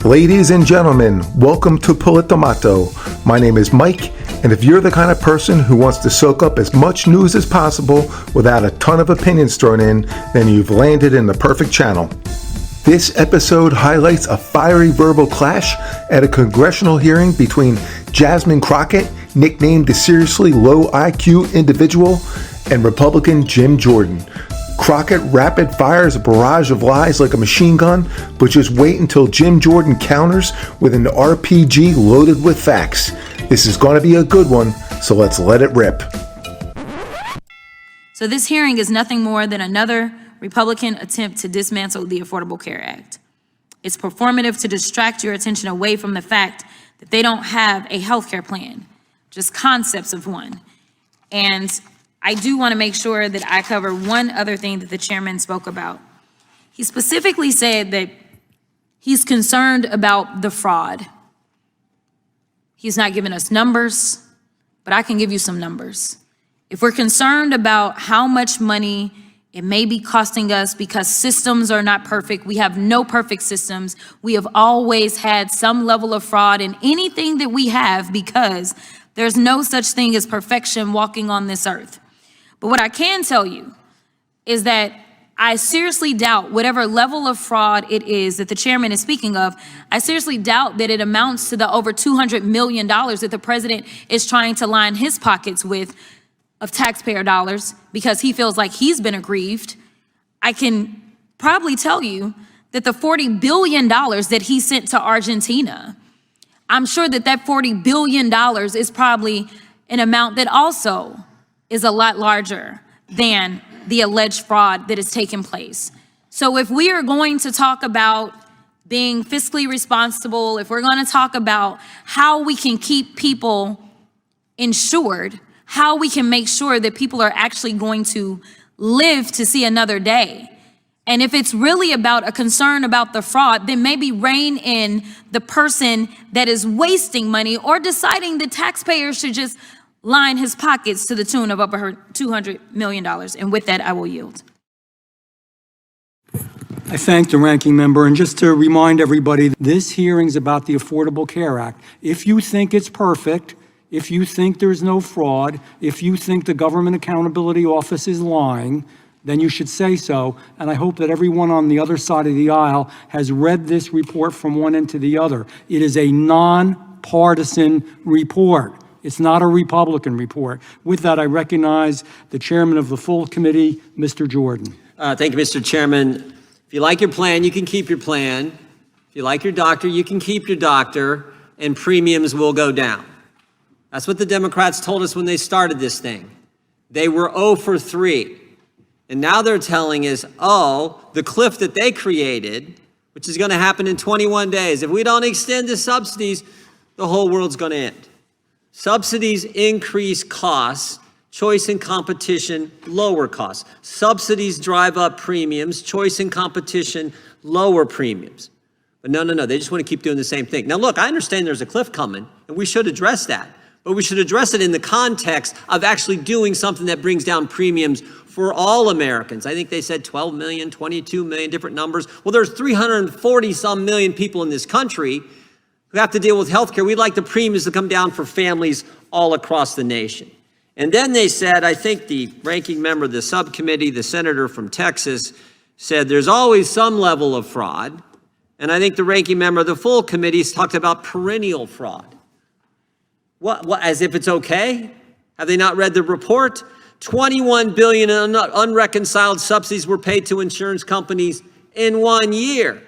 Ladies and gentlemen, welcome to Pull It Tomato. My name is Mike, and if you're the kind of person who wants to soak up as much news as possible without a ton of opinions thrown in, then you've landed in the perfect channel. This episode highlights a fiery verbal clash at a congressional hearing between Jasmine Crockett, nicknamed the seriously low IQ individual, and Republican Jim Jordan. Crockett rapid fires a barrage of lies like a machine gun, but just wait until Jim Jordan counters with an RPG loaded with facts. This is going to be a good one, so let's let it rip. So this hearing is nothing more than another Republican attempt to dismantle the Affordable Care Act. It's performative to distract your attention away from the fact that they don't have a health care plan, just concepts of one. And I do want to make sure that I cover one other thing that the chairman spoke about. He specifically said that he's concerned about the fraud. He's not giving us numbers, but I can give you some numbers. If we're concerned about how much money it may be costing us because systems are not perfect, we have no perfect systems. We have always had some level of fraud in anything that we have because there's no such thing as perfection walking on this earth. But what I can tell you is that I seriously doubt whatever level of fraud it is that the chairman is speaking of, I seriously doubt that it amounts to the over $200 million that the president is trying to line his pockets with of taxpayer dollars because he feels like he's been aggrieved. I can probably tell you that the $40 billion that he sent to Argentina, I'm sure that that $40 billion is probably an amount that also is a lot larger than the alleged fraud that has taken place. So if we are going to talk about being fiscally responsible, if we're going to talk about how we can keep people insured, how we can make sure that people are actually going to live to see another day, and if it's really about a concern about the fraud, then maybe rein in the person that is wasting money or deciding that taxpayers should just line his pockets to the tune of over $200 million. And with that, I will yield. I thank the ranking member. And just to remind everybody, this hearing's about the Affordable Care Act. If you think it's perfect, if you think there's no fraud, if you think the Government Accountability Office is lying, then you should say so. And I hope that everyone on the other side of the aisle has read this report from one end to the other. It is a nonpartisan report. It's not a Republican report. With that, I recognize the chairman of the full committee, Mr. Jordan. Thank you, Mr. Chairman. If you like your plan, you can keep your plan. If you like your doctor, you can keep your doctor, and premiums will go down. That's what the Democrats told us when they started this thing. They were 0 for 3. And now they're telling us, the cliff that they created, which is going to happen in 21 days, if we don't extend the subsidies, the whole world's going to end. Subsidies increase costs, choice and competition lower costs. Subsidies drive up premiums, choice and competition lower premiums. But no, they just want to keep doing the same thing. Now look, I understand there's a cliff coming, and we should address that. But we should address it in the context of actually doing something that brings down premiums for all Americans. I think they said 12 million, 22 million, different numbers. Well, there's 340 some million people in this country who have to deal with health care. We'd like the premiums to come down for families all across the nation. And then they said, I think the ranking member of the subcommittee, the senator from Texas, said there's always some level of fraud. And I think the ranking member of the full committee talked about perennial fraud. What, as if it's okay? Have they not read the report? 21 billion in unreconciled subsidies were paid to insurance companies in 1 year.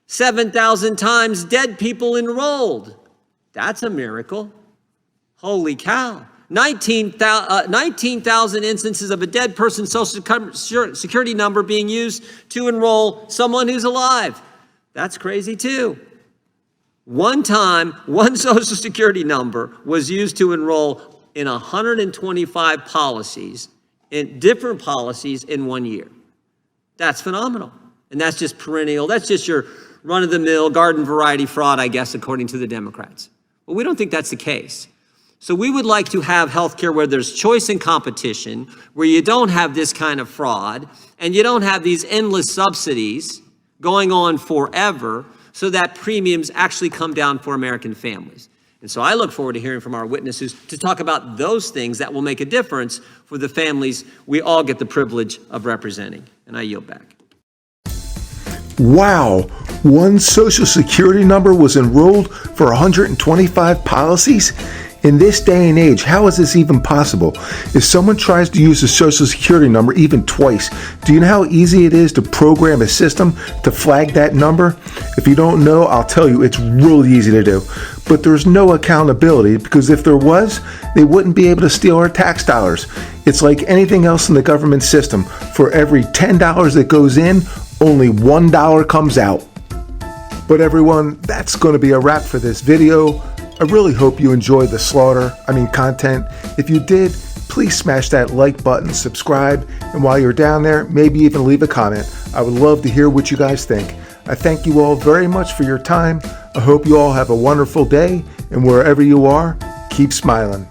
7,000 times dead people enrolled. That's a miracle. Holy cow. 19,000 instances of a dead person's social security number being used to enroll someone who's alive. That's crazy too. One time, one social security number was used to enroll in 125 policies, in different policies in 1 year. That's phenomenal. And that's just perennial. That's just your run-of-the-mill garden variety fraud, I guess, according to the Democrats. But we don't think that's the case. So we would like to have healthcare where there's choice and competition, where you don't have this kind of fraud, and you don't have these endless subsidies going on forever, so that premiums actually come down for American families. And so I look forward to hearing from our witnesses to talk about those things that will make a difference for the families we all get the privilege of representing. And I yield back. Wow, one Social Security number was enrolled for 125 policies? In this day and age, how is this even possible? If someone tries to use a Social Security number even twice, do you know how easy it is to program a system to flag that number? If you don't know, I'll tell you, it's really easy to do. But there's no accountability, because if there was, they wouldn't be able to steal our tax dollars. It's like anything else in the government system. For every $10 that goes in, only $1 comes out. But everyone, that's going to be a wrap for this video. I really hope you enjoyed the content. If you did, please smash that like button, subscribe, and while you're down there, maybe even leave a comment. I would love to hear what you guys think. I thank you all very much for your time. I hope you all have a wonderful day, and wherever you are, keep smiling.